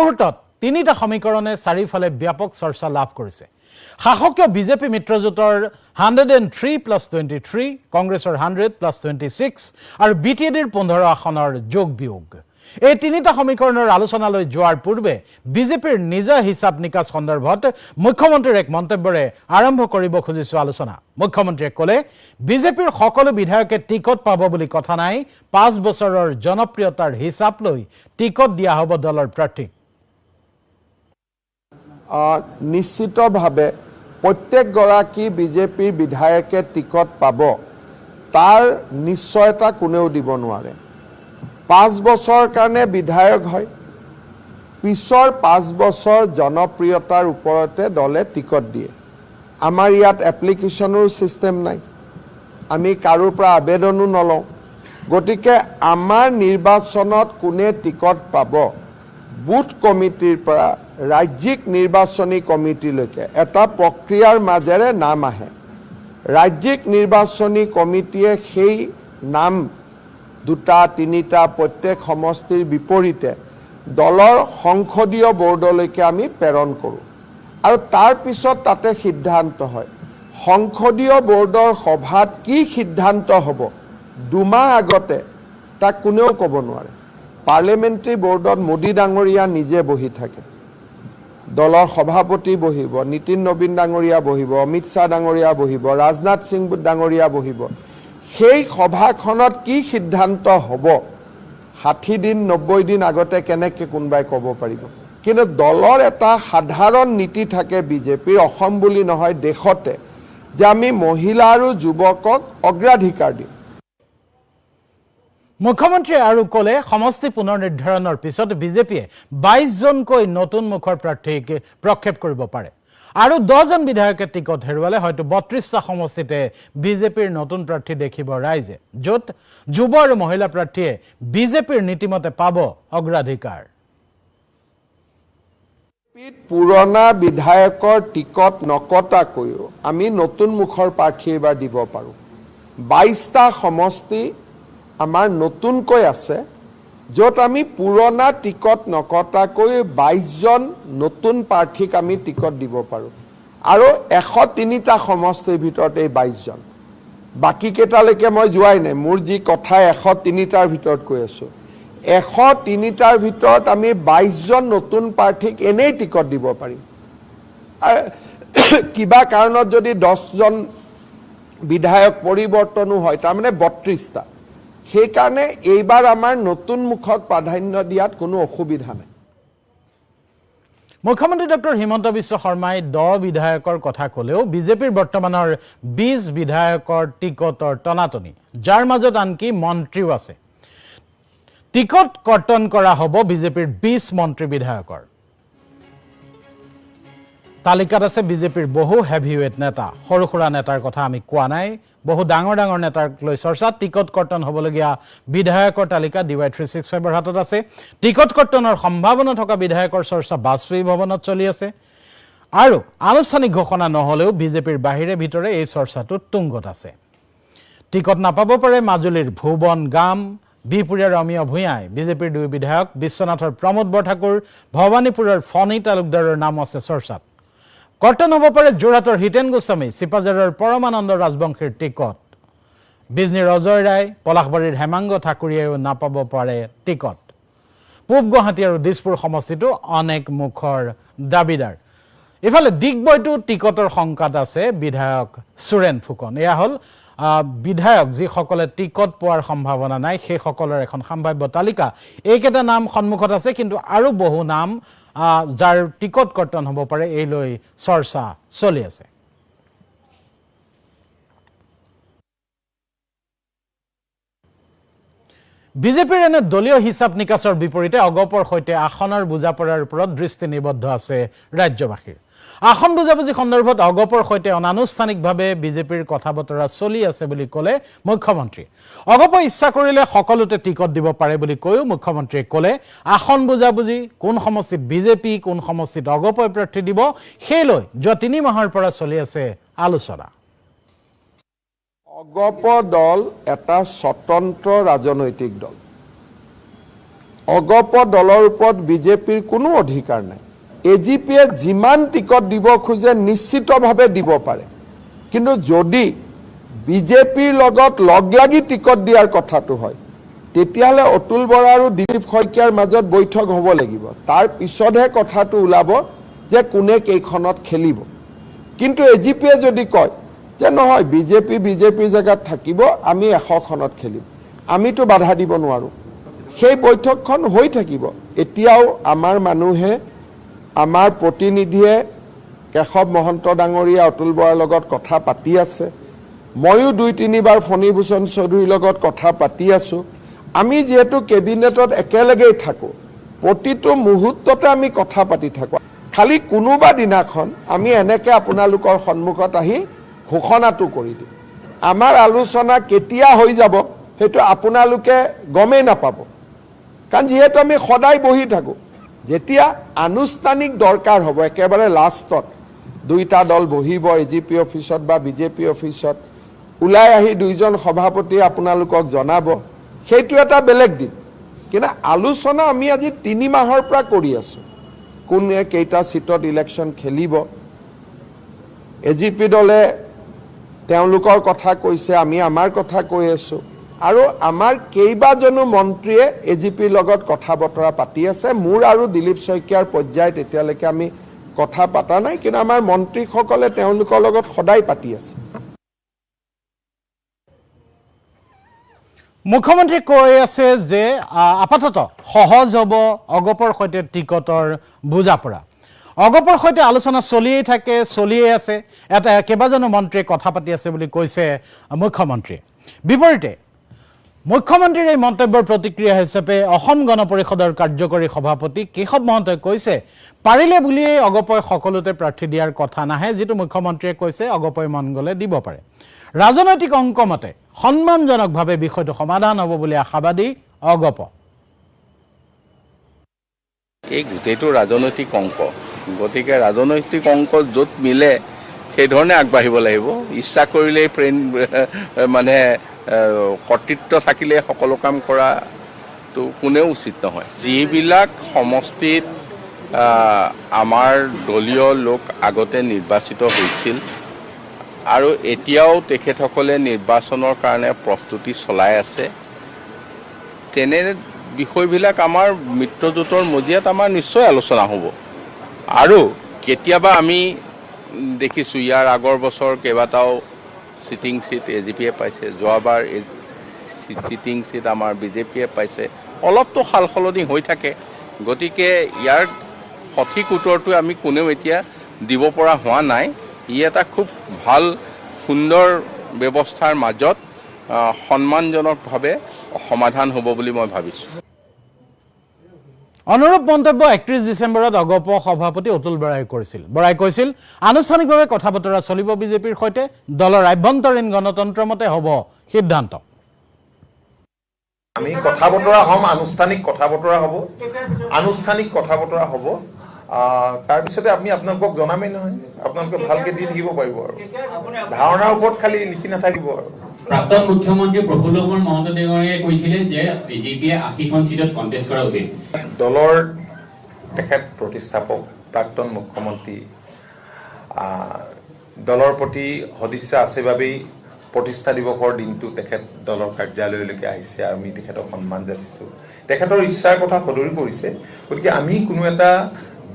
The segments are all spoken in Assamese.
মুহূৰ্তত তিনিটা সমীকৰণে চাৰিফালে ব্যাপক চৰ্চা লাভ কৰিছে শাসকীয় বিজেপি মিত্ৰজোঁটৰ 103 + 23 কংগ্ৰেছৰ 100 + 26 আৰু বিটিএডিৰ 15 আসনৰ যোগ বিয়োগ এই তিনিটা সমীকৰণৰ আলোচনালৈ যোৱাৰ পূৰ্বে বিজেপিৰ নিজা হিচাপ নিকাচ সন্দৰ্ভত মুখ্যমন্ত্ৰীৰ এক মন্তব্যৰে আৰম্ভ কৰিব খুজিছো আলোচনা মুখ্যমন্ত্ৰীয়ে ক'লে বিজেপিৰ সকলো বিধায়কে টিকট পাব বুলি কথা নাই 5 বছৰৰ জনপ্ৰিয়তাৰ হিচাপ লৈ টিকট দিয়া হ'ব দলৰ প্ৰাৰ্থীক নিশ্চিতভাৱে প্ৰত্যেকগৰাকী বিজেপিৰ বিধায়কে টিকট পাব তাৰ নিশ্চয়তা কোনেও দিব নোৱাৰে 5 বছৰ কাৰণে বিধায়ক হয় পিছৰ 5 বছৰ জনপ্ৰিয়তাৰ ওপৰতে দলে টিকট দিয়ে আমাৰ ইয়াত এপ্লিকেশনৰ সিস্টেম নাই আমি কাৰোৰ পৰা আবেদনো নলওঁ গতিকে আমাৰ নিৰ্বাচনত কোনে টিকট পাব বুথ কমিটিৰ পৰা ৰাজ্যিক নিৰ্বাচনী কমিটিলৈকে এটা প্ৰক্ৰিয়াৰ মাজেৰে নাম আহে ৰাজ্যিক নিৰ্বাচনী কমিটিয়ে সেই নাম দুটা তিনিটা প্ৰত্যেক সমষ্টিৰ বিপৰীতে দলৰ সংসদীয় বৰ্ডলৈকে আমি প্ৰেৰণ কৰোঁ আৰু তাৰ পিছত তাতে সিদ্ধান্ত হয় সংসদীয় বৰ্ডৰ সভাত কি সিদ্ধান্ত হ'ব দুমাহ আগতে তাক কোনেও ক'ব নোৱাৰে পাৰ্লিয়ামেণ্টাৰী বৰ্ডত মোদী ডাঙৰীয়া নিজে বহি থাকে দলৰ সভাপতি বহিব নীতিন নবীন ডাঙৰীয়া বহিব অমিত শাহ ডাঙৰীয়া বহিব ৰাজনাথ সিং ডাঙৰীয়া বহিব সেই সভাখনত কি সিদ্ধান্ত হ'ব 60 দিন 90 দিন আগতে কেনেকৈ কোনবাই ক'ব পাৰিব কিন্তু দলৰ এটা সাধাৰণ নীতি থাকে বিজেপিৰ অসম বুলি নহয় দেশতে যে আমি মহিলা আৰু যুৱকক অগ্ৰাধিকাৰ দিম মুখ্যমন্ত্ৰীয়ে আৰু ক'লে সমষ্টি পুনৰ নিৰ্ধাৰণৰ পিছত বিজেপিয়ে 22 জনকৈ নতুন মুখৰ প্ৰাৰ্থীক প্ৰক্ষেপ কৰিব পাৰে আৰু 10 জন বিধায়কে টিকট হেৰুৱালে হয়তো 32টা সমষ্টিতে বিজেপিৰ নতুন প্ৰাৰ্থী দেখিব ৰাইজে য'ত যুৱ আৰু মহিলা প্ৰাৰ্থীয়ে বিজেপিৰ নীতিমতে পাব অগ্ৰাধিকাৰ পুৰণা বিধায়কৰ টিকট নকটাকৈও আমি নতুন মুখৰ প্ৰাৰ্থী এবাৰ দিব পাৰোঁ 22টা সমষ্টি আমাৰ নতুনকৈ আছে য'ত আমি পুৰণা টিকট নকটাকৈ 22 জন নতুন প্ৰাৰ্থীক আমি টিকট দিব পাৰোঁ আৰু 103টা সমষ্টিৰ ভিতৰত এই 22 জন বাকি কেইটালৈকে মই যোৱাই নাই মোৰ যি কথা 103টাৰ ভিতৰত কৈ আছোঁ 103টাৰ ভিতৰত আমি 22 জন নতুন প্ৰাৰ্থীক এনেই টিকট দিব পাৰিম কিবা কাৰণত যদি 10 জন বিধায়ক পৰিৱৰ্তনো হয় তাৰমানে 32টা সেইকাৰণে এইবাৰ আমাৰ নতুন মুখক প্ৰাধান্য দিয়াত কোনো অসুবিধা নাই মুখ্যমন্ত্ৰী ডক্টৰ হিমন্ত বিশ্ব শৰ্মাই 10 বিধায়কৰ কথা ক'লেও বিজেপিৰ বৰ্তমানৰ 20 বিধায়কৰ টিকটৰ টনাটনি যাৰ মাজত আনকি মন্ত্ৰীও আছে টিকট কৰ্তন কৰা হ'ব বিজেপিৰ 20 মন্ত্ৰী বিধায়কৰ তালিকাত আছে বিজেপিৰ বহু হেভিৱেট নেতা সৰু সৰু নেতাৰ কথা আমি কোৱা নাই বহু ডাঙৰ ডাঙৰ নেতাক লৈ চৰ্চা টিকট কৰ্তন হ'বলগীয়া বিধায়কৰ তালিকা DY 365 হাতত আছে টিকট কৰ্তনৰ সম্ভাৱনা থকা বিধায়কৰ চৰ্চা বাজপেয়ী ভৱনত চলি আছে আৰু আনুষ্ঠানিক ঘোষণা নহলেও বিজেপিৰ বাহিৰে ভিতৰে এই চৰ্চাটো তুংগত আছে টিকট নাপাব পাৰে মাজুলীৰ ভুৱন গাম বিপুৰীয়াৰ অমিয় ভূঞাই বিজেপিৰ 2 বিধায়ক বিশ্বনাথৰ প্ৰমোদ বৰঠাকুৰ ভৱানীপুৰৰ ফণী তালুকদাৰৰ নাম আছে চৰ্চাত কৰ্তন হ'ব পাৰে যোৰহাটৰ হিতেন গোস্বামী চিপাঝাৰৰ পৰমানন্দ ৰাজবংশীৰ টিকট বিজনীৰ অজয় ৰায় পলাশবাৰীৰ হেমাংগ ঠাকুৰীয়েও নাপাব পাৰে টিকট পূব গুৱাহাটী আৰু দিছপুৰ সমষ্টিটো অনেক মুখৰ দাবীদাৰ ইফালে ডিগবৈটো টিকটৰ সংকাত আছে বিধায়ক সুৰেন ফুকন এয়া হ'ল বিধায়ক যিসকলে টিকট পোৱাৰ সম্ভাৱনা নাই সেই সকলৰ এখন সম্ভাৱ্য তালিকা এইকেইটা নাম সন্মুখত আছে কিন্তু আৰু বহু নাম যাৰ টিকট কৰ্তন হ'ব পাৰে এই লৈ চৰ্চা চলি আছে বিজেপিৰ এনে দলীয় হিচাপ নিকাচৰ বিপৰীতে অগপৰ সৈতে আসনৰ বুজাপৰাৰ ওপৰত দৃষ্টি নিবদ্ধ আছে ৰাজ্যবাসীৰ আসন বুজাবুজি সন্দৰ্ভত অগপৰ সৈতে অনানুষ্ঠানিকভাৱে বিজেপিৰ কথা বতৰা চলি আছে বুলি ক'লে মুখ্যমন্ত্ৰী অগপ ইচ্ছা কৰিলে সকলোতে টিকট দিব পাৰে বুলি কৈও মুখ্যমন্ত্ৰীয়ে ক'লে আসন বুজাবুজি কোন সমষ্টিত বিজেপি কোন সমষ্টিত অগপই প্ৰাৰ্থী দিব সেই লৈ যোৱা 3 মাহৰ পৰা চলি আছে আলোচনা অগপ দল এটা স্বতন্ত্ৰ ৰাজনৈতিক দল অগপ দলৰ ওপৰত বিজেপিৰ কোনো অধিকাৰ নাই এজিপিয়ে যিমান টিকট দিব খোজে নিশ্চিতভাৱে দিব পাৰে কিন্তু যদি বিজেপিৰ লগত লগলাগি টিকট দিয়াৰ কথাটো হয় তেতিয়াহ'লে অতুল বৰা আৰু দিলীপ শইকীয়াৰ মাজত বৈঠক হ'ব লাগিব তাৰ পিছতহে কথাটো ওলাব যে কোনে কেইখনত খেলিব কিন্তু এজিপিয়ে যদি কয় যে নহয় বিজেপিৰ জেগাত থাকিব আমি 100খনত খেলিম আমিতো বাধা দিব নোৱাৰো সেই বৈঠকখন হৈ থাকিব এতিয়াও আমাৰ মানুহে আমাৰ প্ৰতিনিধিয়ে কেশৱ মহন্ত ডাঙৰীয়া অতুল বৰাৰ লগত কথা পাতি আছে ময়ো 2-3 বাৰ ফণীভূষণ চৌধুৰীৰ লগত কথা পাতি আছো আমি যেহেতু কেবিনেটত একেলগেই থাকো প্ৰতিটো মুহূৰ্ততে আমি কথা পাতি থাকো খালি কোনোবা দিনাখন আমি এনেকে আপোনালোকৰ সন্মুখত আহি ঘোষণাটো কৰি দিম আমাৰ আলোচনা কেতিয়া হৈ যাব সেইটো আপোনালোকে গমেই নাপাব কাৰণ যেহেতু আমি সদায় বহি থাকো যেতিয়া আনুষ্ঠানিক দৰকাৰ হ'ব একেবাৰে লাষ্টত দুইটা দল বহিব এজিপি অফিচত বা বিজেপি অফিচত ওলাই আহি দুইজন সভাপতি আপোনালোকক জনাব সেইটো এটা বেলেগ দিন কিন্তু আলোচনা আমি আজি 3 মাহৰ পৰা কৰি আছো কোনে কেইটা সিটত ইলেকশন খেলিব এজিপি দলে তেওঁলোকৰ কথা কৈছে আমি আমাৰ কথা কৈ আছো আৰু আমাৰ কেইবাজনো মন্ত্ৰীয়ে এজিপিৰ লগত কথা বতৰা পাতি আছে মোৰ আৰু দিলীপ শইকীয়াৰ পৰ্যায়ত এতিয়ালৈকে আমি কথা পাতা নাই কিন্তু আমাৰ মন্ত্ৰীসকলে তেওঁলোকৰ লগত সদায় পাতি আছে মুখ্যমন্ত্ৰী কৈ আছে যে আপাতত সহজ হ'ব অগপৰ সৈতে টিকটৰ বুজা পৰা অগপৰ সৈতে আলোচনা চলিয়ে আছে এটা কেইবাজনো মন্ত্ৰীয়ে কথা পাতি আছে বুলি কৈছে মুখ্যমন্ত্ৰীয়ে বিপৰীতে মুখ্যমন্ত্ৰীৰ এই মন্তব্যৰ প্ৰতিক্ৰিয়া হিচাপে অসম গণ পৰিষদৰ কাৰ্যকৰী সভাপতি কেশৱ মহন্তই কৈছে পাৰিলে বুলিয়ে অগপই সকলোতে প্ৰাৰ্থী দিয়াৰ কথা নাহে যেটো মুখ্যমন্ত্ৰীয়ে কৈছে অগপই মন গলে দিব পাৰে ৰাজনৈতিক অংকমতে সন্মানজনকভাৱে বিষয়টো সমাধান হ'ব বুলি আশাবাদী অগপ এই গোটেইটো ৰাজনৈতিক অংক গতিকে ৰাজনৈতিক অংক য'ত মিলে সেই ধৰণে আগবাঢ়িব লাগিব ইচ্ছা কৰিলে মানে কৰ্তৃত্ব থাকিলে সকলো কাম কৰাটো কোনেও উচিত নহয় যিবিলাক সমষ্টিত আমাৰ দলীয় লোক আগতে নিৰ্বাচিত হৈছিল আৰু এতিয়াও তেখেতসকলে নিৰ্বাচনৰ কাৰণে প্ৰস্তুতি চলাই আছে তেনে বিষয়বিলাক আমাৰ মিত্ৰজোঁটৰ মজিয়াত আমাৰ নিশ্চয় আলোচনা হ'ব আৰু কেতিয়াবা আমি দেখিছোঁ ইয়াৰ আগৰ বছৰ কেইবাটাও সিটিং সিট এজিপিয়ে পাইছে যোৱাবাৰ সিটিং সিট আমাৰ বিজেপিয়ে পাইছে অলপতো সালসলনি হৈ থাকে গতিকে ইয়াৰ সঠিক উত্তৰটো আমি কোনেও এতিয়া দিব পৰা হোৱা নাই ই এটা খুব ভাল সুন্দৰ ব্যৱস্থাৰ মাজত সন্মানজনকভাৱে সমাধান হ'ব বুলি মই ভাবিছোঁ অনুৰূপ মন্তব্য 31 ডিসেম্বৰত অগপ সভাপতি অতুল বৰাই কৰিছিল বৰাই কৈছিল আনুষ্ঠানিকভাৱে কথা বতৰা চলিব বিজেপিৰ সৈতে দলৰ আভ্যন্তৰীণ গণতন্ত্ৰ মতে হ'ব সিদ্ধান্ত আমি কথা বতৰা হ'ম আনুষ্ঠানিক কথা বতৰা হ'ব তাৰ পিছতে আমি আপোনালোকক জনামেই নহয় আপোনালোকে ভালকে দি থাকিব পাৰিব আৰু ধাৰণাৰ ওপৰত খালি লিখি নাথাকিব আৰু প্ৰাক্তন মুখ্যমন্ত্ৰী প্ৰফুল্ল কুমাৰ মহন্ত ডাঙৰীয়াই কৈছিলে যে বিজেপিয়ে 80খন সিটত কণ্টেষ্ট কৰা উচিত দলৰ তেখেত প্ৰতিষ্ঠাপক প্ৰাক্তন মুখ্যমন্ত্ৰী দলৰ প্ৰতি সদিচ্ছা আছে বাবেই প্ৰতিষ্ঠা দিৱসৰ দিনটো তেখেত দলৰ কাৰ্যালয়লৈকে আহিছে আৰু আমি তেখেতক সন্মান যাচিছোঁ তেখেতৰ ইচ্ছাৰ কথা সদৰি কৰিছে গতিকে আমি কোনো এটা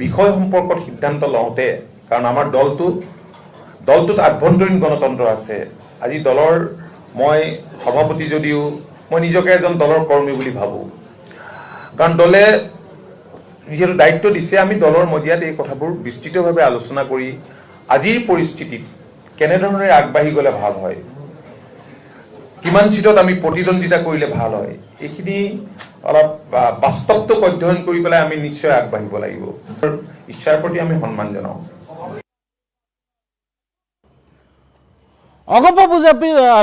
বিষয় সম্পৰ্কত সিদ্ধান্ত লওঁতে কাৰণ আমাৰ দলটোত আভ্যন্তৰীণ গণতন্ত্ৰ আছে আজি দলৰ মই সভাপতি যদিও মই নিজকে এজন দলৰ কৰ্মী বুলি ভাবোঁ কাৰণ দলে যিহেতু দায়িত্ব দিছে আমি দলৰ মজিয়াত এই কথাবোৰ বিস্তৃতভাৱে আলোচনা কৰি আজিৰ পৰিস্থিতিত কেনেধৰণে আগবাঢ়ি গ'লে ভাল হয় কিমান সিটত আমি প্ৰতিদ্বন্দ্বিতা কৰিলে ভাল হয় এইখিনি অলপ বাস্তৱটোক অধ্যয়ন কৰি পেলাই আমি নিশ্চয় আগবাঢ়িব লাগিব ইচ্ছাৰ প্ৰতি আমি সন্মান জনাওঁ অগপ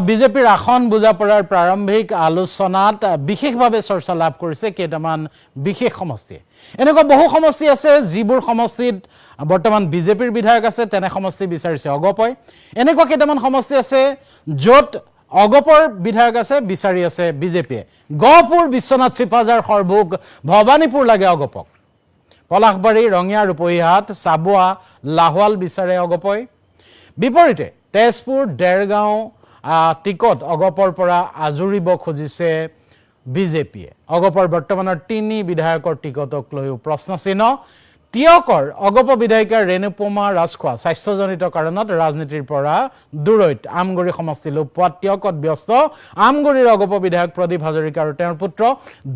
বিজেপিৰ আসন বুজা পৰাৰ প্ৰাৰম্ভিক আলোচনাত বিশেষভাৱে চৰ্চা লাভ কৰিছে কেইটামান বিশেষ সমষ্টিয়ে এনেকুৱা বহু সমষ্টি আছে যিবোৰ সমষ্টিত বৰ্তমান বিজেপিৰ বিধায়ক আছে তেনে সমষ্টি বিচাৰিছে অগপই এনেকুৱা কেইটামান সমষ্টি আছে য'ত অগপৰ বিধায়ক আছে বিচাৰি আছে বিজেপিয়ে গহপুৰ বিশ্বনাথ চিপাজাৰ সৰভোগ ভবানীপুৰ লাগে অগপক পলাশবাৰী ৰঙিয়া ৰূপহীহাট চাবুৱা লাহোৱাল বিচাৰে অগপই বিপৰীতে তেজপুৰ দেৰগাঁও টিকট অগপৰ পৰা আজুৰিব খুজিছে বিজেপিয়ে অগপৰ বৰ্তমানৰ 3 বিধায়কৰ টিকটক লৈও প্ৰশ্নচিহ্ন টিয়কৰ অগপ বিধায়িকা ৰেণুপমা ৰাজখোৱা স্বাস্থ্যজনিত কাৰণত ৰাজনীতিৰ পৰা দূৰৈত আমগুৰি সমষ্টি লোক পোৱাত টিয়কত ব্যস্ত আমগুৰিৰ অগপ বিধায়ক প্ৰদীপ হাজৰিকা আৰু তেওঁৰ পুত্ৰ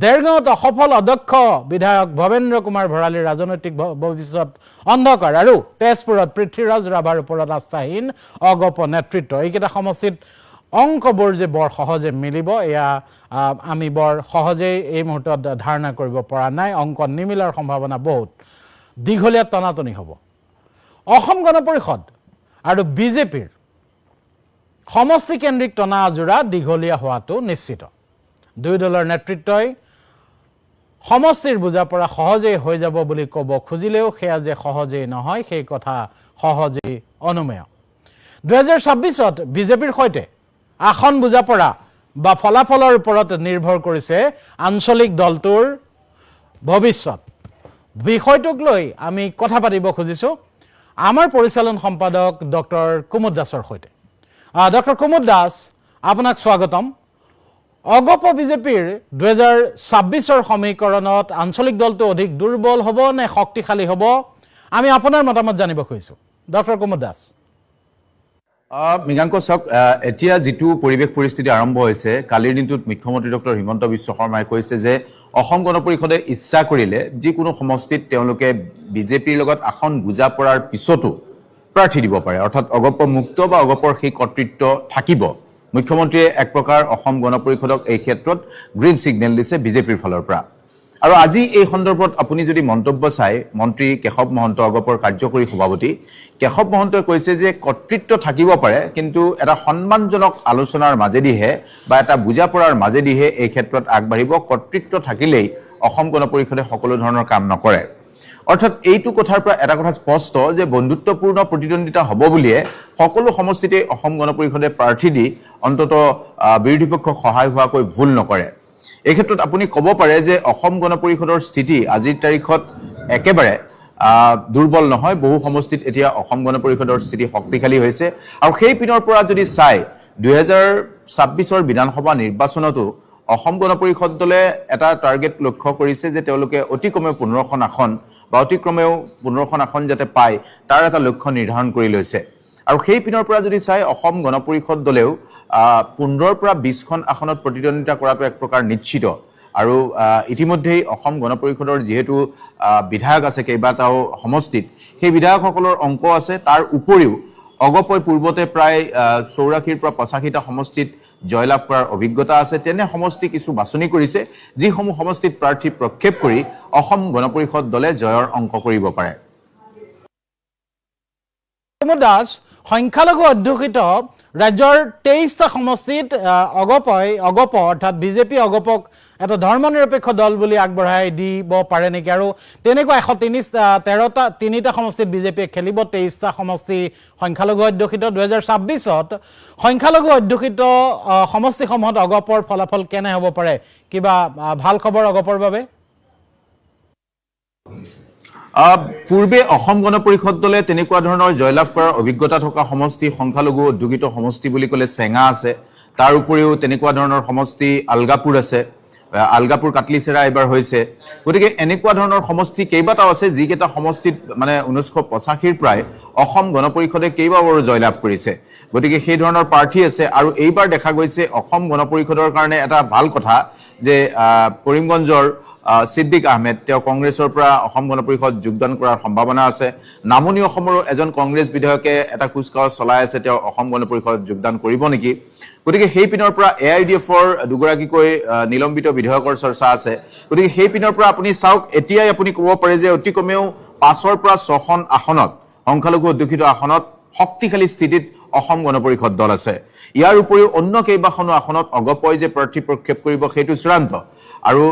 দেৰগাঁৱত সফল অধ্যক্ষ বিধায়ক ভৱেন্দ্ৰ কুমাৰ ভৰালীৰ ৰাজনৈতিক ভৱিষ্যত অন্ধকাৰ আৰু তেজপুৰত পৃথ্বীৰাজ ৰাভাৰ ওপৰত আস্থাহীন অগপ নেতৃত্ব এইকেইটা সমষ্টিত অংকবোৰ যে বৰ সহজে মিলিব এয়া আমি বৰ সহজেই এই মুহূৰ্তত ধাৰণা কৰিব পৰা নাই অংক নিমিলাৰ সম্ভাৱনা বহুত দীঘলীয়া টনাটনি হ'ব অসম গণ পৰিষদ আৰু বিজেপিৰ সমষ্টি কেন্দ্ৰিক টনা আজোৰা দীঘলীয়া হোৱাটো নিশ্চিত দুই দলৰ নেতৃত্বই সমষ্টিৰ বুজা পৰা সহজেই হৈ যাব বুলি ক'ব খুজিলেও সেয়া যে সহজেই নহয় সেই কথা সহজেই অনুমেয় 2026ত বিজেপিৰ সৈতে আসন বুজা পৰা বা ফলাফলৰ ওপৰত নিৰ্ভৰ কৰিছে আঞ্চলিক দলটোৰ ভৱিষ্যত বিষয়টোক লৈ আমি কথা পাতিব খুজিছো আমাৰ পৰিচালন সম্পাদক ডক্টৰ কুমুদ দাসৰ সৈতে ডক্টৰ কুমুদ দাস আপোনাক স্বাগতম অগপ বিজেপিৰ 2026ৰ সমীকৰণত আঞ্চলিক দলটো অধিক দুৰ্বল হ'ব নে শক্তিশালী হ'ব আমি আপোনাৰ মতামত জানিব খুজিছো ডক্টৰ কুমুদ দাস মৃগাংক চাওক এতিয়া যেটো পৰিৱেশ পৰিস্থিতি আৰম্ভ হৈছে কালিৰ দিনটোত মুখ্যমন্ত্ৰী ডক্টৰ হিমন্ত বিশ্ব শৰ্মাই কৈছে যে অসম গণ পৰিষদে ইচ্ছা কৰিলে যিকোনো সমষ্টিত তেওঁলোকে বিজেপিৰ লগত আসন বুজা পৰাৰ পিছতো প্ৰাৰ্থী দিব পাৰে অৰ্থাৎ অগপ মুক্ত বা অগপৰ সেই কৰ্তৃত্ব থাকিব মুখ্যমন্ত্ৰীয়ে এক প্ৰকাৰ অসম গণ পৰিষদক এই ক্ষেত্ৰত গ্ৰীণ সিগনেল দিছে বিজেপিৰ ফালৰ পৰা আৰু আজি এই সন্দৰ্ভত আপুনি যদি মন্তব্য চাই মন্ত্ৰী কেশৱ মহন্ত অগপৰ কাৰ্যকৰী সভাপতি কেশৱ মহন্তই কৈছে যে কৰ্তৃত্ব থাকিব পাৰে কিন্তু এটা সন্মানজনক আলোচনাৰ মাজেদিহে বা এটা বুজা পৰাৰ মাজেদিহে এই ক্ষেত্ৰত আগবাঢ়িব কৰ্তৃত্ব থাকিলেই অসম গণ পৰিষদে সকলো ধৰণৰ কাম নকৰে অৰ্থাৎ এইটো কথাৰ পৰা এটা কথা স্পষ্ট যে বন্ধুত্বপূৰ্ণ প্ৰতিদ্বন্দ্বিতা হ'ব বুলিয়ে সকলো সমষ্টিতে অসম গণ পৰিষদে প্ৰাৰ্থী দি অন্তত বিৰোধী পক্ষক সহায় হোৱাকৈ ভুল নকৰে এই ক্ষেত্ৰত আপুনি ক'ব পাৰে যে অসম গণ পৰিষদৰ স্থিতি আজিৰ তাৰিখত একেবাৰে দুৰ্বল নহয় বহু সমষ্টিত এতিয়া অসম গণ পৰিষদৰ স্থিতি শক্তিশালী হৈছে আৰু সেই পিনৰ পৰা যদি চাই 2026ৰ বিধানসভা নিৰ্বাচনতো অসম গণ পৰিষদ দলে এটা টাৰ্গেট লক্ষ্য কৰিছে যে তেওঁলোকে অতি কমেও 15খন আসন বা অতি কমেও 15খন আসন যাতে পায় তাৰ এটা লক্ষ্য নিৰ্ধাৰণ কৰি লৈছে আৰু সেই পিনৰ পৰা যদি চাই অসম গণ পৰিষদ দলেও 15ৰ পৰা 20খন আসনত প্ৰতিদ্বন্দ্বিতা কৰাটো এক প্ৰকাৰ নিশ্চিত আৰু ইতিমধ্যেই অসম গণ পৰিষদৰ যেহেতু বিধায়ক আছে কেইবাটাও সমষ্টিত সেই বিধায়কসকলৰ অংক আছে তাৰ উপৰিও অগপই পূৰ্বতে প্ৰায় 84ৰ পৰা 85টা সমষ্টিত জয়লাভ কৰাৰ অভিজ্ঞতা আছে তেনে সমষ্টি কিছু বাছনি কৰিছে যিসমূহ সমষ্টিত প্ৰাৰ্থী প্ৰক্ষেপ কৰি অসম গণ পৰিষদ দলে জয়ৰ অংক কৰিব পাৰে কুমুদ দাস সংখ্যালঘু অধ্যুষিত ৰাজ্যৰ 23টা সমষ্টিত অগপ অৰ্থাৎ বিজেপি অগপক এটা ধৰ্মনিৰপেক্ষ দল বুলি আগবঢ়াই দিব পাৰে নেকি আৰু তেনেকুৱা 113টা সমষ্টিত বিজেপিয়ে খেলিব 23টা সমষ্টি সংখ্যালঘু অধ্যুষিত 2026ত সংখ্যালঘু অধ্যুষিত সমষ্টিসমূহত অগপৰ ফলাফল কেনে হ'ব পাৰে কিবা ভাল খবৰ অগপৰ বাবে পূৰ্বে অসম গণ পৰিষদ দলে তেনেকুৱা ধৰণৰ জয়লাভ কৰাৰ অভিজ্ঞতা থকা সমষ্টি সংখ্যালঘু অধ্যুষিত সমষ্টি বুলি ক'লে চেঙা আছে তাৰ উপৰিও তেনেকুৱা ধৰণৰ সমষ্টি আলগাপুৰ আছে আলগাপুৰ কাটলিচেৰা এবাৰ হৈছে গতিকে এনেকুৱা ধৰণৰ সমষ্টি কেইবাটাও আছে যিকেইটা সমষ্টিত মানে 1985ৰ প্ৰায় অসম গণ পৰিষদে কেইবাবাৰো জয়লাভ কৰিছে গতিকে সেই ধৰণৰ প্ৰাৰ্থী আছে আৰু এইবাৰ দেখা গৈছে অসম গণ পৰিষদৰ কাৰণে এটা ভাল কথা যে কৰিমগঞ্জৰ সিদ্দিক আহমেদ তেওঁ কংগ্ৰেছৰ পৰা অসম গণ পৰিষদ যোগদান কৰাৰ সম্ভাৱনা আছে নামনি অসমৰো এজন কংগ্ৰেছ বিধায়কে এটা কুচকাৱাজ চলাই আছে তেওঁ অসম গণ পৰিষদ যোগদান কৰিব নেকি গতিকে সেই পিনৰ পৰা এআইডিএফৰ দুগৰাকীকৈ নিলম্বিত বিধায়কৰ চৰ্চা আছে গতিকে সেই পিনৰ পৰা আপুনি চাওক এতিয়াই আপুনি ক'ব পাৰে যে অতি কমেও 5ৰ পৰা 6খন আসনত সংখ্যালঘু অধ্যুষিত আসনত শক্তিশালী স্থিতিত অসম গণ পৰিষদ দল আছে ইয়াৰ উপৰিও অন্য কেইবাখনো আসনত অগপই যে প্ৰাৰ্থী প্ৰক্ষেপ কৰিব সেইটো চূড়ান্ত আৰু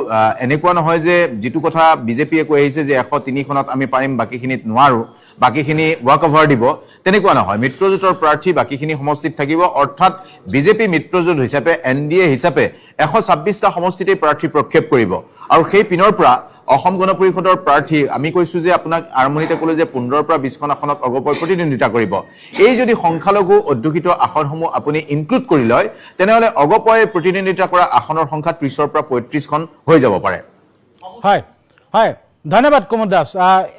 এনেকুৱা নহয় যে যিটো কথা বিজেপিয়ে কৈ আহিছে যে 103খনত আমি পাৰিম বাকীখিনিত নোৱাৰোঁ, বাকীখিনি ৱাক অভাৰ দিব, তেনেকুৱা নহয়। মিত্ৰজোঁটৰ প্ৰাৰ্থী বাকীখিনি সমষ্টিত থাকিব, অৰ্থাৎ বিজেপি মিত্ৰজোঁট হিচাপে NDA হিচাপে 126টা সমষ্টিতেই প্ৰাৰ্থী প্ৰক্ষেপ কৰিব। আৰু সেই পিনৰ পৰা অসম গণ পৰিষদৰ প্ৰাৰ্থী আমি কৈছোঁ যে আপোনাক আৰম্ভণিতে ক'লোঁ যে 15ৰ পৰা 20খন আসনত অগপই প্ৰতিদ্বন্দ্বিতা কৰিব। এই যদি সংখ্যালঘু অধ্যুষিত আসনসমূহ আপুনি ইনক্লুড কৰি লয়, তেনেহ'লে অগপই প্ৰতিদ্বন্দ্বিতা কৰা আসনৰ সংখ্যা 30ৰ পৰা 35খন হৈ যাব পাৰে। হয় হয়, ধন্যবাদ কুমুদ দাস।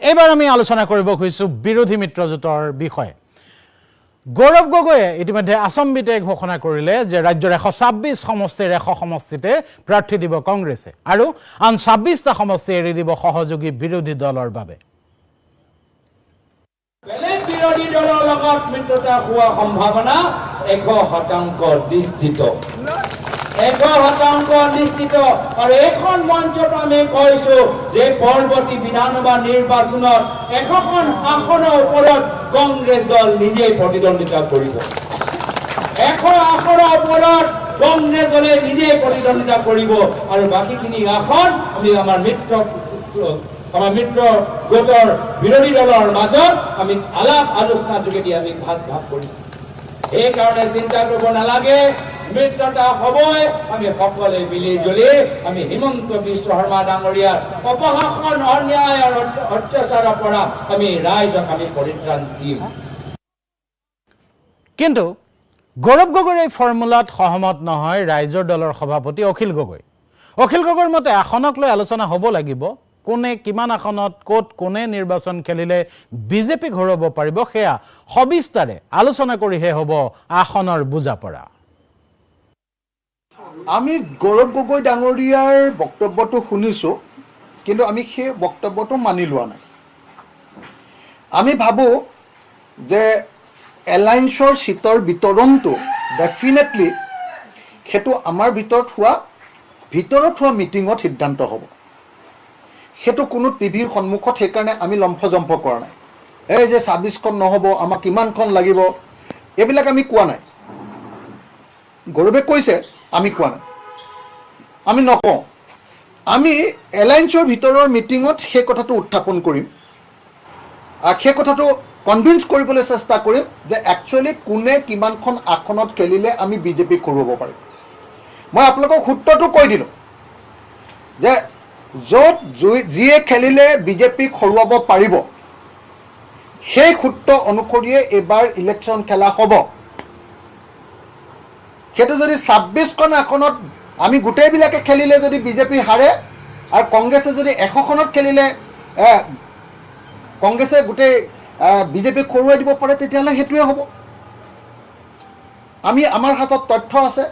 এইবাৰ আমি আলোচনা কৰিব খুজিছোঁ বিৰোধী মিত্ৰজোঁটৰ বিষয়ে। গৌৰৱ গগৈয়ে ইতিমধ্যে আচম্বিতে ঘোষণা কৰিলে যে ৰাজ্যৰ 126 সমষ্টিৰ 100 সমষ্টিতে প্ৰাৰ্থী দিব কংগ্ৰেছে আৰু আন 26টা সমষ্টি এৰি দিব সহযোগী বিৰোধী দলৰ বাবে। বেলেগ বিৰোধী দলৰ লগত মিত্ৰতা হোৱা সম্ভাৱনা 100% নিশ্চিত, 100% নিশ্চিত। আৰু এখন মঞ্চত আমি কৈছো যে পৰৱৰ্তী বিধানসভা নিৰ্বাচনত 100খন আসনৰ ওপৰত কংগ্ৰেছ দল নিজেই প্ৰতিদ্বন্দ্বিতা কৰিব। 100 আসনৰ ওপৰত কংগ্ৰেছ দলে নিজেই প্ৰতিদ্বন্দ্বিতা কৰিব আৰু বাকীখিনি আসন আমি আমাৰ মিত্ৰ গোটৰ বিৰোধী দলৰ মাজত আমি আলাপ আলোচনাৰ যোগেদি আমি ভাগ কৰিম। সেইকাৰণে চিন্তা কৰিব নালাগে, মিত্ৰতা হ'বই। আমি সকলোৱে মিলি জুলি আমি হিমন্ত বিশ্ব শৰ্মা ডাঙৰীয়াৰ অপশাসন, অন্যায় আৰু অত্যাচাৰৰ পৰা আমি ৰাইজক আমি পৰিত্ৰাণ দিম। কিন্তু গৌৰৱ গগৈৰ এই ফৰ্মুলাত সহমত নহয় ৰাইজৰ দলৰ সভাপতি অখিল গগৈ। অখিল গগৈৰ মতে আসনক লৈ আলোচনা হ'ব লাগিব। কোনে কিমান আসনত ক'ত কোনে নিৰ্বাচন খেলিলে বিজেপিক হৰুৱাব পাৰিব সেয়া সবিস্তাৰে আলোচনা কৰিহে হ'ব আসনৰ বুজাপৰা। আমি গৌৰৱ গগৈ ডাঙৰীয়াৰ বক্তব্যটো শুনিছোঁ, কিন্তু আমি সেই বক্তব্যটো মানি লোৱা নাই। আমি ভাবোঁ যে এলায়েন্সৰ চিটৰ বিতৰণটো ডেফিনেটলি সেইটো আমাৰ ভিতৰত হোৱা মিটিঙত সিদ্ধান্ত হ'ব। সেইটো কোনো টিভিৰ সন্মুখত সেইকাৰণে আমি লম্ফজম্ফ কৰা নাই। এই যে 26খন নহ'ব, আমাক কিমানখন লাগিব, এইবিলাক আমি কোৱা নাই। গৌৰৱে কৈছে, আমি কোৱা নাই, আমি নকওঁ। আমি এলায়েন্সৰ ভিতৰৰ মিটিঙত সেই কথাটো উত্থাপন কৰিম, সেই কথাটো কনভিন্স কৰিবলৈ চেষ্টা কৰিম যে একচুৱেলি কোনে কিমানখন আসনত খেলিলে আমি বিজেপিক হৰুৱাব পাৰিম। মই আপোনালোকক সূত্ৰটো কৈ দিলোঁ যে য'ত যিয়ে খেলিলে বিজেপিক হৰুৱাব পাৰিব সেই সূত্ৰ অনুসৰিয়ে এইবাৰ ইলেকশ্যন খেলা হ'ব। সেইটো যদি 26খন আসনত আমি গোটেইবিলাকে খেলিলে যদি বিজেপি হাৰে আৰু কংগ্ৰেছে যদি 100খনত খেলিলে কংগ্ৰেছে গোটেই বিজেপিক হৰুৱাই দিব পাৰে, তেতিয়াহ'লে সেইটোৱে হ'ব। আমাৰ হাতত তথ্য আছে,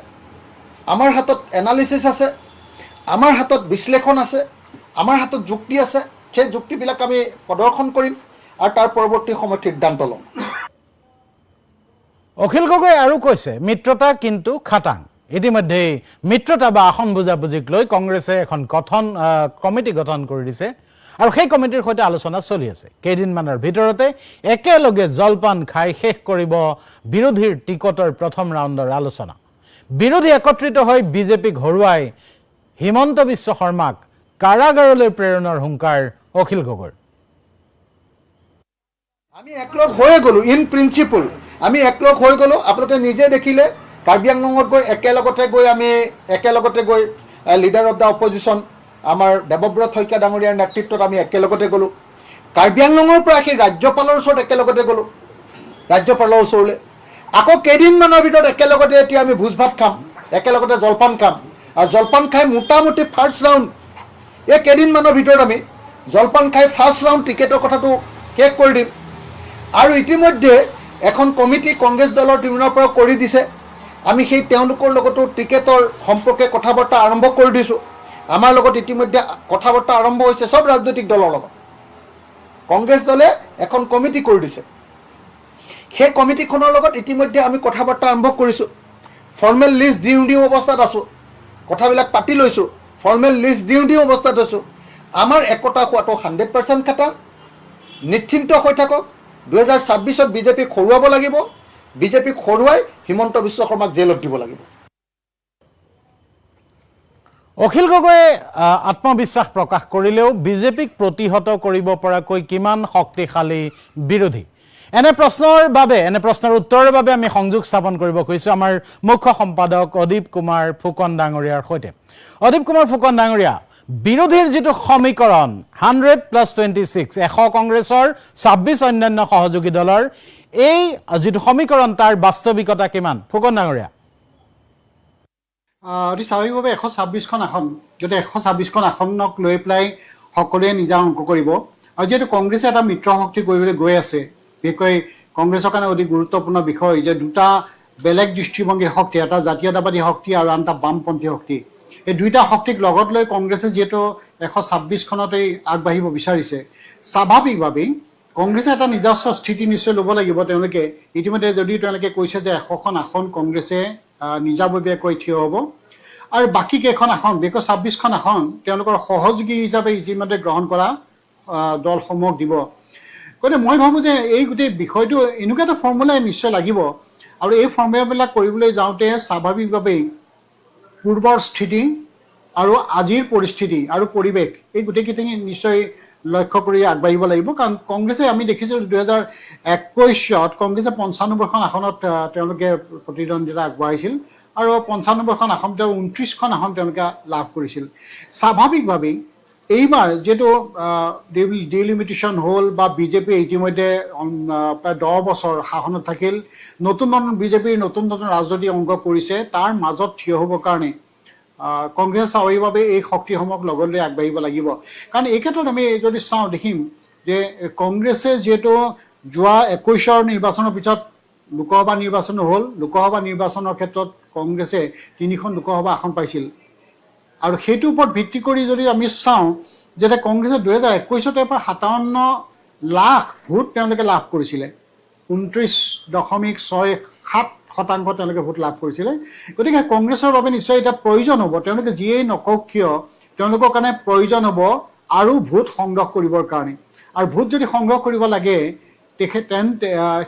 আমাৰ হাতত এনালিচিছ আছে, আমাৰ হাতত বিশ্লেষণ আছে, আমাৰ হাতত যুক্তি আছে। সেই যুক্তিবিলাক আমি প্ৰদৰ্শন কৰিম আৰু তাৰ পৰৱৰ্তী সময়ত সিদ্ধান্ত ল'ম। অখিল গগৈ আৰু কৈছে মিত্ৰতা কিন্তু খাটাং। ইতিমধ্যেই মিত্ৰতা বা আসন বুজাবুজিক লৈ কংগ্ৰেছে এখন কমিটি গঠন কৰি দিছে আৰু সেই কমিটিৰ সৈতে আলোচনা চলি আছে। কেইদিনমানৰ ভিতৰতে একেলগে জলপান খাই শেষ কৰিব বিৰোধীৰ টিকটৰ প্ৰথম ৰাউণ্ডৰ আলোচনা। বিৰোধী একত্ৰিত হৈ বিজেপিক হৰুৱাই হিমন্ত বিশ্ব শৰ্মাক কাৰাগাৰলৈ প্ৰেৰণৰ হুংকাৰ অখিল গগৈৰ। আমি একলগ হৈ গ'লোঁ, ইন প্ৰিন্সিপল আমি একলগ হৈ গ'লোঁ। আপোনালোকে নিজে দেখিলে কাৰ্বি আংলঙত গৈ একেলগতে গৈ লিডাৰ অফ দ্য অপজিশ্যন আমাৰ দেৱব্ৰত শইকীয়া ডাঙৰীয়াৰ নেতৃত্বত আমি একেলগতে গ'লোঁ। কাৰ্বি আংলঙৰ পৰা সেই ৰাজ্যপালৰ ওচৰত একেলগতে গ'লোঁ, ৰাজ্যপালৰ ওচৰলৈ। আকৌ কেইদিনমানৰ ভিতৰত একেলগতে এতিয়া আমি ভোজ ভাত খাম, একেলগতে জলপান খাম। আৰু জলপান খাই মোটামুটি ফাৰ্ষ্ট ৰাউণ্ড এই কেইদিনমানৰ ভিতৰত আমি জলপান খাই ফাৰ্ষ্ট ৰাউণ্ড টিকেটৰ কথাটো শেষ কৰি দিম। আৰু ইতিমধ্যে এখন কমিটি কংগ্ৰেছ দলৰ টিমৰ পৰা কৰি দিছে। আমি সেই তেওঁলোকৰ লগতো টিকেটৰ সম্পৰ্কে কথা বাৰ্তা আৰম্ভ কৰি দিছোঁ। আমাৰ লগত ইতিমধ্যে কথা বাৰ্তা আৰম্ভ হৈছে সব ৰাজনৈতিক দলৰ লগত। কংগ্ৰেছ দলে এখন কমিটি কৰি দিছে। সেই কমিটিখনৰ লগত ইতিমধ্যে আমি কথা বাৰ্তা আৰম্ভ কৰিছোঁ। ফৰ্মেল লিষ্ট দিওঁ অৱস্থাত আছোঁ, কথাবিলাক পাতি লৈছোঁ। ফৰ্মেল লিষ্ট দিওঁ অৱস্থাত আছোঁ। আমাৰ একতা হোৱাটো 100% খাটা। নিশ্চিন্ত হৈ থাকক, 2026ত বিজেপিক হৰুৱাব লাগিব। বিজেপিক হৰুৱাই হিমন্ত বিশ্ব শৰ্মাক জেলত দিব লাগিব। অখিল গগৈয়ে আত্মবিশ্বাস প্ৰকাশ কৰিলেও বিজেপিক প্ৰতিহত কৰিব পৰাকৈ কিমান শক্তিশালী বিৰোধী এনে প্ৰশ্নৰ উত্তৰৰ বাবে আমি সংযোগ স্থাপন কৰিব খুজিছোঁ আমাৰ মুখ্য সম্পাদক অদীপ কুমাৰ ফুকন ডাঙৰীয়াৰ সৈতে। অদীপ কুমাৰ ফুকন ডাঙৰীয়া, বিৰোধীৰ যিটো সমীকৰণ 100+26 100 কংগ্ৰেছৰ 26 অন্যান্য সহযোগী দলৰ এই যিটো সমীকৰণ তাৰ বাস্তৱিকতা কিমান? ফুকন ডাঙৰীয়া। অতি স্বাভাৱিকভাৱে 126খন আসন, যদি 126খন আসনক লৈ পেলাই সকলোৱে নিজা অংক কৰিব আৰু যিহেতু কংগ্ৰেছে এটা মিত্ৰ শক্তি কৰিবলৈ গৈ আছে, বিশেষকৈ কংগ্ৰেছৰ কাৰণে অতি গুৰুত্বপূৰ্ণ বিষয় যে দুটা বেলেগ দৃষ্টিভংগীৰ শক্তি, এটা জাতীয়তাবাদী শক্তি আৰু আনটা বামপন্থী শক্তি, এই দুইটা শক্তিক লগত লৈ কংগ্ৰেছে যিহেতু 126খনতেই আগবাঢ়িব বিচাৰিছে, স্বাভাৱিকভাৱেই কংগ্ৰেছে এটা নিজস্ব স্থিতি নিশ্চয় ল'ব লাগিব। তেওঁলোকে ইতিমধ্যে যদি তেওঁলোকে কৈছে যে 100খন আসন কংগ্ৰেছে নিজাববীয়াকৈ থিয় হ'ব আৰু বাকী কেইখন আসন, বিশেষকৈ 26খন আসন তেওঁলোকৰ সহযোগী হিচাপে ইতিমধ্যে গ্ৰহণ কৰা দলসমূহক দিব। গতিকে মই ভাবোঁ যে এই গোটেই বিষয়টো এনেকুৱা এটা ফৰ্মুলা নিশ্চয় লাগিব আৰু এই ফৰ্মুলাবিলাক কৰিবলৈ যাওঁতে স্বাভাৱিকভাৱেই পূৰ্বৰ স্থিতি আৰু আজিৰ পৰিস্থিতি আৰু পৰিৱেশ এই গোটেইকেইটা নিশ্চয় লক্ষ্য কৰি আগবাঢ়িব লাগিব। কাৰণ কংগ্ৰেছে আমি দেখিছোঁ 2021 কংগ্ৰেছে 95খন আসনত তেওঁলোকে প্ৰতিদ্বন্দ্বিতা আগবঢ়াইছিল আৰু 95খন আসন 29খন আসন তেওঁলোকে লাভ কৰিছিল। স্বাভাৱিকভাৱেই এইবাৰ যিহেতু ডিলিমিটেশ্যন হ'ল বা বিজেপি ইতিমধ্যে প্ৰায় 10 বছৰ শাসনত থাকিল, নতুন বিজেপিৰ নতুন ৰাজনৈতিক অংগ কৰিছে, তাৰ মাজত থিয় হ'বৰ কাৰণে কংগ্ৰেছ স্বাভাৱিকভাৱে এই শক্তিসমূহক লগত লৈ আগবাঢ়িব লাগিব। কাৰণ এই ক্ষেত্ৰত আমি যদি চাওঁ দেখিম যে কংগ্ৰেছে যিহেতু যোৱা 21ৰ নিৰ্বাচনৰ পিছত লোকসভা নিৰ্বাচনো হ'ল, লোকসভা নিৰ্বাচনৰ ক্ষেত্ৰত কংগ্ৰেছে 3খন লোকসভা আসন পাইছিল আৰু সেইটোৰ ওপৰত ভিত্তি কৰি যদি আমি চাওঁ যে কংগ্ৰেছে 2021 পৰা 57 লাখ ভোট তেওঁলোকে লাভ কৰিছিলে, 29.67% তেওঁলোকে ভোট লাভ কৰিছিলে। গতিকে কংগ্ৰেছৰ বাবে নিশ্চয় এতিয়া প্ৰয়োজন হ'ব, তেওঁলোকে যিয়েই নকওক কিয় তেওঁলোকৰ কাৰণে প্ৰয়োজন হ'ব আৰু ভোট সংগ্ৰহ কৰিবৰ কাৰণে। আৰু ভোট যদি সংগ্ৰহ কৰিব লাগে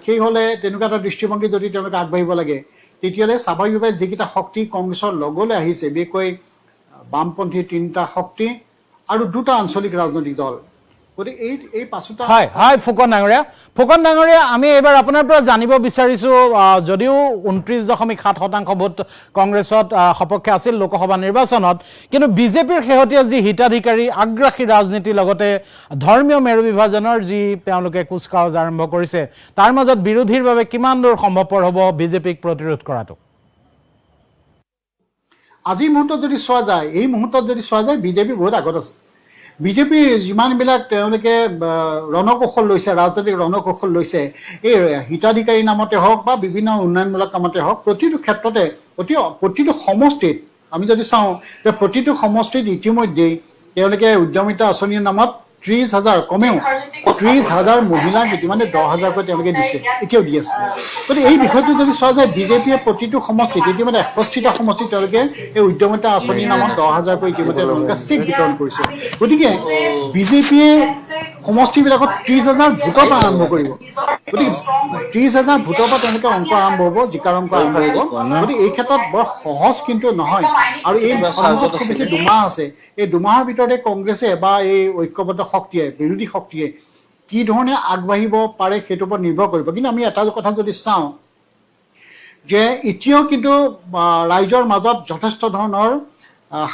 সেই হ'লে তেনেকুৱা এটা দৃষ্টিভংগী যদি তেওঁলোকে আগবাঢ়িব লাগে, তেতিয়াহ'লে স্বাভাৱিকভাৱে যিকেইটা শক্তি কংগ্ৰেছৰ লগলৈ আহিছে, বিশেষকৈ বামপন্থী 3টা শক্তি আৰু 2টা আঞ্চলিক ৰাজনৈতিক দল, গতিকে এই পাঁচোটা হয় ফুকন ডাঙৰীয়া, আমি এইবাৰ আপোনাৰ পৰা জানিব বিচাৰিছোঁ, যদিও 29.7% ভোট কংগ্ৰেছত সপক্ষে আছিল লোকসভা নিৰ্বাচনত, কিন্তু বিজেপিৰ শেহতীয়া যি হিতাধিকাৰী আগ্ৰাসী ৰাজনীতিৰ লগতে ধৰ্মীয় মেৰু বিভাজনৰ যি তেওঁলোকে কুচকাৱাজ আৰম্ভ কৰিছে, তাৰ মাজত বিৰোধীৰ বাবে কিমান দূৰ সম্ভৱপৰ হ'ব বিজেপিক প্ৰতিৰোধ কৰাটো? আজিৰ মুহূৰ্তত যদি চোৱা যায়, এই মুহূৰ্তত যদি চোৱা যায় বিজেপি বহুত আগত আছে। বিজেপিৰ যিমানবিলাক তেওঁলোকে ৰণকৌশল লৈছে, ৰাজনৈতিক ৰণকৌশল লৈছে, এই হিতাধিকাৰী নামতে হওক বা বিভিন্ন উন্নয়নমূলক কামতে হওক, প্ৰতিটো ক্ষেত্ৰতে প্ৰতিটো সমষ্টিত আমি যদি চাওঁ যে প্ৰতিটো সমষ্টিত ইতিমধ্যেই তেওঁলোকে উদ্যমিতা আঁচনিৰ নামত 30,000 কমেও 30,000 মহিলাক ইতিমধ্যে 10,000কৈ তেওঁলোকে দিছে, এতিয়াও দি আছে। গতিকে এই বিষয়টো যদি চোৱা যায় বিজেপিয়ে প্ৰতিটো সমষ্টিত ইতিমধ্যে 61টা সমষ্টিত তেওঁলোকে এই উদ্যমিতা আঁচনিৰ নামত 10,000কৈ ইতিমধ্যে তেওঁলোকে চেক বিতৰণ কৰিছে। গতিকে বিজেপিয়ে সমষ্টিবিলাকত 30,000 ভোটৰ পৰা আৰম্ভ কৰিব। গতিকে 30,000 ভোটৰ পৰা তেওঁলোকে অংক আৰম্ভ হ'ব, জিকাৰ অংক আৰম্ভ হ'ব। গতিকে এই ক্ষেত্ৰত বৰ সহজ কিন্তু নহয় আৰু এই সন্মুখত খুব বেছি 2 মাহ আছে। এই 2 মাহৰ ভিতৰতে কংগ্ৰেছে বা এই ঐক্যবদ্ধ শক্তিয়ে, বিৰোধী শক্তিয়ে কি ধৰণে আগবাঢ়িব পাৰে সেইটোৰ ওপৰত নিৰ্ভৰ কৰিব। কিন্তু আমি এটা কথা যদি চাওঁ যে এতিয়াও কিন্তু ৰাইজৰ মাজত যথেষ্ট ধৰণৰ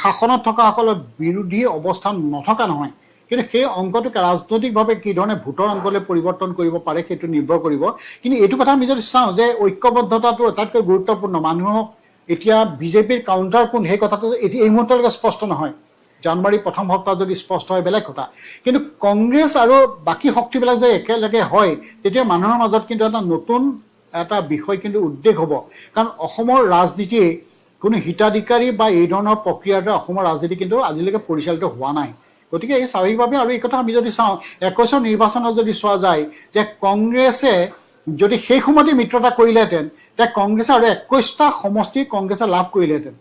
শাসনত থকাসকলৰ বিৰোধী অৱস্থান নথকা নহয়, কিন্তু সেই অংকটোক ৰাজনৈতিকভাৱে কি ধৰণে ভোটৰ অংকলৈ পৰিৱৰ্তন কৰিব পাৰে সেইটো নিৰ্ভৰ কৰিব। কিন্তু এইটো কথা আমি যদি চাওঁ যে ঐক্যবদ্ধতাটো আটাইতকৈ গুৰুত্বপূৰ্ণ। মানুহক এতিয়া বিজেপিৰ কাউণ্টাৰ কোন সেই কথাটো এতিয়া এই মুহূৰ্তলৈকে স্পষ্ট নহয়। জানুৱাৰী প্ৰথম সপ্তাহ যদি স্পষ্ট হয় বেলেগ কথা, কিন্তু কংগ্ৰেছ আৰু বাকী শক্তিবিলাক যদি একেলগে হয় তেতিয়া মানুহৰ মাজত কিন্তু এটা নতুন এটা বিষয় কিন্তু উদ্বেগ হ'ব। কাৰণ অসমৰ ৰাজনীতিয়ে কোনো হিতাধিকাৰী বা এই ধৰণৰ প্ৰক্ৰিয়াৰে অসমৰ ৰাজনীতি কিন্তু আজিলৈকে পৰিচালিত হোৱা নাই। গতিকে এই স্বাভাৱিকভাৱে আৰু এই কথা আমি যদি চাওঁ 21ৰ নিৰ্বাচনত যদি চোৱা যায় যে কংগ্ৰেছে যদি সেই সময়তে মিত্ৰতা কৰিলেহেঁতেন, তেতিয়া কংগ্ৰেছে আৰু 21টা সমষ্টি কংগ্ৰেছে লাভ কৰিলেহেঁতেন।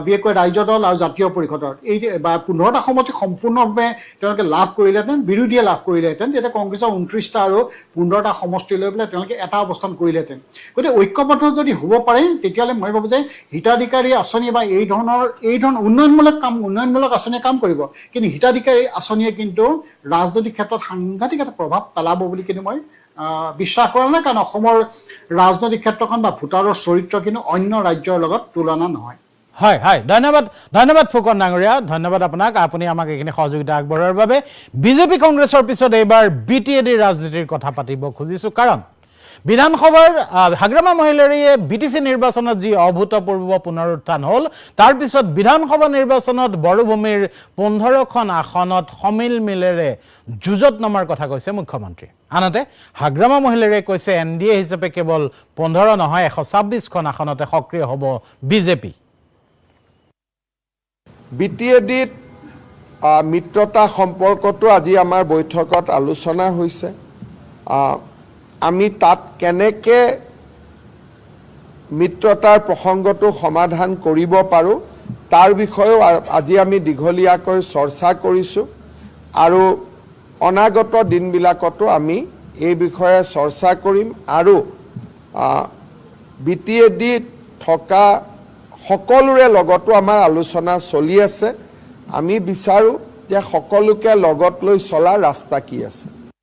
বিশেষকৈ ৰাজ্য দল আৰু জাতীয় পৰিষদৰ এই বা 15টা সমষ্টি সম্পূৰ্ণভাৱে তেওঁলোকে লাভ কৰিলেহেঁতেন, বিৰোধীয়ে লাভ কৰিলেহেঁতেন, তেতিয়া কংগ্ৰেছৰ 29টা আৰু 15টা সমষ্টি লৈ পেলাই তেওঁলোকে এটা অৱস্থান কৰিলেহেঁতেন। গতিকে ঐক্যবদ্ধ যদি হ'ব পাৰে তেতিয়াহ'লে মই ভাবোঁ যে হিতাধিকাৰী আঁচনি বা এই ধৰণৰ উন্নয়নমূলক আঁচনিয়ে কাম কৰিব, কিন্তু হিতাধিকাৰী আঁচনিয়ে কিন্তু ৰাজনৈতিক ক্ষেত্ৰত সাংঘাতিক এটা প্ৰভাৱ পেলাব বুলি কিন্তু মই বিশ্বাস কৰা নাই, কাৰণ অসমৰ ৰাজনৈতিক ক্ষেত্ৰখন বা ভোটাৰৰ চৰিত্ৰ কিন্তু অন্য ৰাজ্যৰ লগত তুলনা নহয়। হয় হয়, ধন্যবাদ ফুকন ডাঙৰীয়া, ধন্যবাদ আপোনাক, আপুনি আমাক এইখিনি সহযোগিতা আগবঢ়োৱাৰ বাবে। বিজেপি কংগ্ৰেছৰ পিছত এইবাৰ BTAD ৰাজনীতিৰ কথা পাতিব খুজিছোঁ, কাৰণ বিধানসভাৰ হাগ্ৰামা মহিলাৰীয়ে BTC নিৰ্বাচনত যি অভূতপূৰ্ব পুনৰুত্থান হ'ল, তাৰ পিছত বিধানসভা নিৰ্বাচনত বড়োভূমিৰ 15খন আসনত সমিলমিলেৰে যুঁজত নমাৰ কথা কৈছে মুখ্যমন্ত্ৰী। আনহাতে হাগ্ৰামা মহিলাৰীয়ে কৈছে NDA হিচাপে কেৱল 15 নহয় 126খন আসনতে সক্ৰিয় হ'ব বিজেপি। BTADত মিত্ৰতা সম্পৰ্কটো আজি আমাৰ বৈঠকত আলোচনা হৈছে। আমি তাত কেনেকৈ মিত্ৰতাৰ প্ৰসংগটো সমাধান কৰিব পাৰোঁ তাৰ বিষয়েও আজি আমি দীঘলীয়াকৈ চৰ্চা কৰিছোঁ, আৰু অনাগত দিনবিলাকতো আমি এই বিষয়ে চৰ্চা কৰিম। আৰু BTADত থকা সকলোৰে লগতো আমাৰ আলোচনা চলি আছে। আমি বিচাৰোঁ যে সকলোকে লগত লৈ চলা ৰাস্তা কি আছে।